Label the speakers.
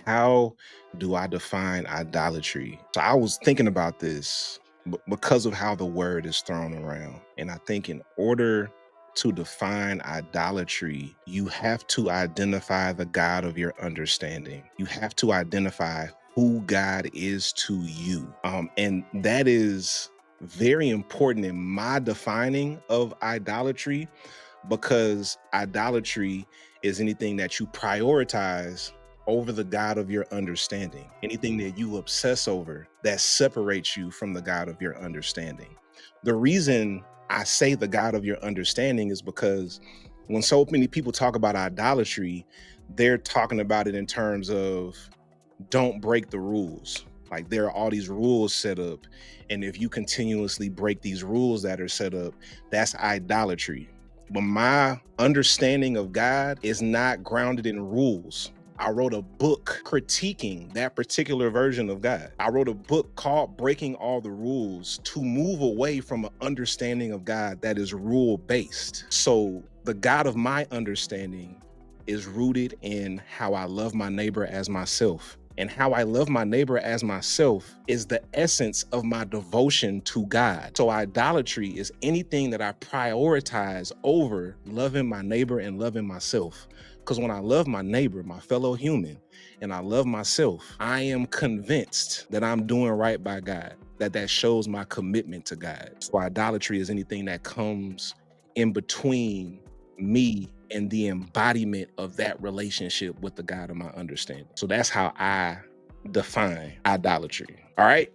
Speaker 1: How do I define idolatry? So I was thinking about this because of how the word is thrown around. And I think in order to define idolatry, you have to identify the God of your understanding. You have to identify who God is to you. And that is very important in my defining of idolatry, because idolatry is anything that you prioritize over the God of your understanding, anything that you obsess over that separates you from the God of your understanding. The reason I say the God of your understanding is because when so many people talk about idolatry, they're talking about it in terms of don't break the rules. Like, there are all these rules set up, and if you continuously break these rules that are set up, that's idolatry. But my understanding of God is not grounded in rules. I wrote a book critiquing that particular version of God. I wrote a book called Breaking All the Rules to move away from an understanding of God that is rule based. So the God of my understanding is rooted in how I love my neighbor as myself. And how I love my neighbor as myself is the essence of my devotion to God. So idolatry is anything that I prioritize over loving my neighbor and loving myself. Because when I love my neighbor, my fellow human, and I love myself, I am convinced that I'm doing right by God, that shows my commitment to God. So idolatry is anything that comes in between me and the embodiment of that relationship with the God of my understanding. So that's how I define idolatry. All right.